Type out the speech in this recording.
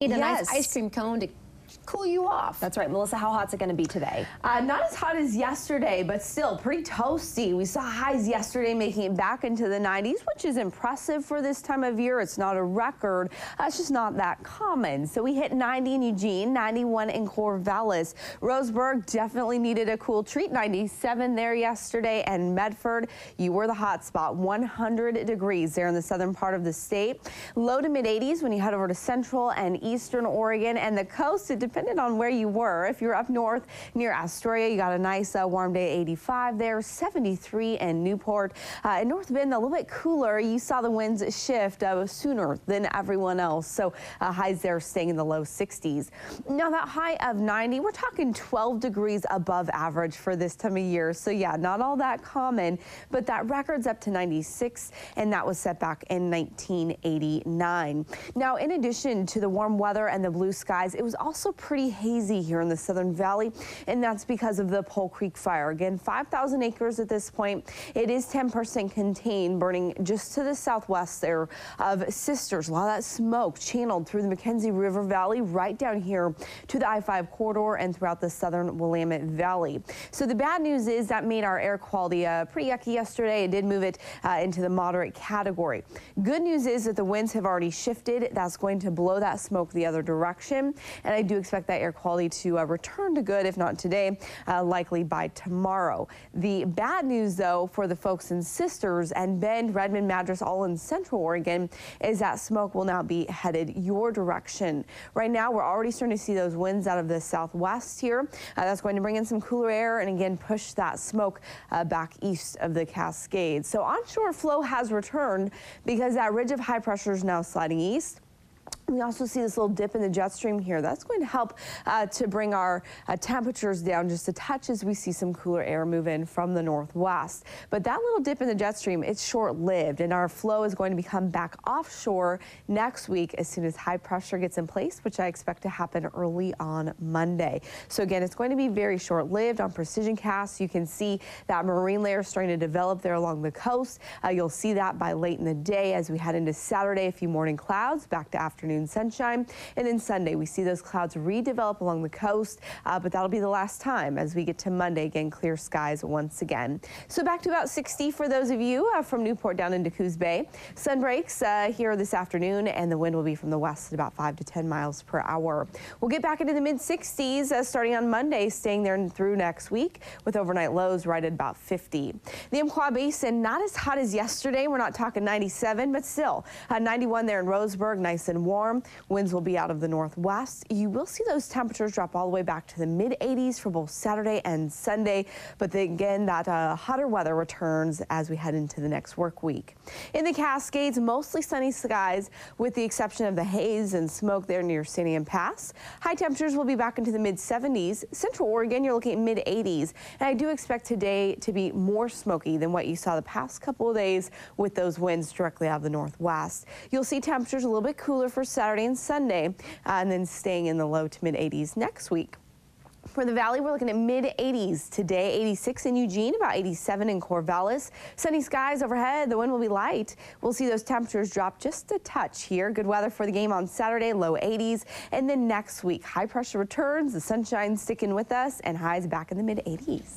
Need a Yes. nice ice cream cone to cool you off. That's right. Melissa, how hot's it going to be today? Not as hot as yesterday, but still pretty toasty. We saw highs yesterday making it back into the 90s, which is impressive for this time of year. It's not a record. It's just not that common. So we hit 90 in Eugene, 91 in Corvallis. Roseburg definitely needed a cool treat. 97 there yesterday. And Medford, you were the hot spot. 100 degrees there in the southern part of the state. Low to mid 80s when you head over to central and eastern Oregon and the coast. It depended on where you were. If you're up north near Astoria, you got a nice warm day, 85 there, 73 in Newport. In North Bend, a little bit cooler. You saw the winds shift sooner than everyone else. So highs there staying in the low 60s. Now that high of 90, we're talking 12 degrees above average for this time of year. So yeah, not all that common, but that record's up to 96, and that was set back in 1989. Now, in addition to the warm weather and the blue skies, it was also pretty hazy here in the Southern Valley, and that's because of the Pole Creek fire. Again, 5,000 acres at this point. It is 10% contained, burning just to the southwest there of Sisters. A lot of that smoke channeled through the McKenzie River Valley right down here to the I-5 corridor and throughout the southern Willamette Valley. So the bad news is that made our air quality pretty yucky yesterday. It did move it into the moderate category. Good news is that the winds have already shifted. That's going to blow that smoke the other direction, and I do expect that air quality to return to good, if not today, likely by tomorrow. The bad news, though, for the folks in Sisters and Bend, Redmond, Madras, all in Central Oregon, is that smoke will now be headed your direction. Right now, we're already starting to see those winds out of the southwest here. That's going to bring in some cooler air and again push that smoke back east of the Cascades. So onshore flow has returned because that ridge of high pressure is now sliding east. We also see this little dip in the jet stream here. That's going to help to bring our temperatures down just a touch as we see some cooler air move in from the northwest. But that little dip in the jet stream, it's short-lived, and our flow is going to become back offshore next week as soon as high pressure gets in place, which I expect to happen early on Monday. So again, it's going to be very short-lived on precision casts. You can see that marine layer starting to develop there along the coast. You'll see that by late in the day as we head into Saturday, a few morning clouds, back to afternoon sunshine, and then Sunday we see those clouds redevelop along the coast, but that'll be the last time as we get to Monday. Again, clear skies once again. So back to about 60 for those of you from Newport down into Coos Bay. Sun breaks here this afternoon, and the wind will be from the west at about 5 to 10 miles per hour. We'll get back into the mid 60s starting on Monday, staying there through next week with overnight lows right at about 50. The Umpqua Basin, not as hot as yesterday. We're not talking 97, but still 91 there in Roseburg, nice and warm. Winds will be out of the northwest. You will see those temperatures drop all the way back to the mid 80s for both Saturday and Sunday. But then again, that hotter weather returns as we head into the next work week. In the Cascades, mostly sunny skies with the exception of the haze and smoke there near Santiam Pass. High temperatures will be back into the mid 70s. Central Oregon, you're looking at mid 80s. And I do expect today to be more smoky than what you saw the past couple of days with those winds directly out of the northwest. You'll see temperatures a little bit cooler for Saturday and Sunday, and then staying in the low to mid 80s next week. For the valley, we're looking at mid 80s today, 86 in Eugene, about 87 in Corvallis. Sunny skies overhead. The wind will be light. We'll see those temperatures drop just a touch here. Good weather for the game on Saturday, low 80s. And then next week, high pressure returns, the sunshine sticking with us, and highs back in the mid 80s.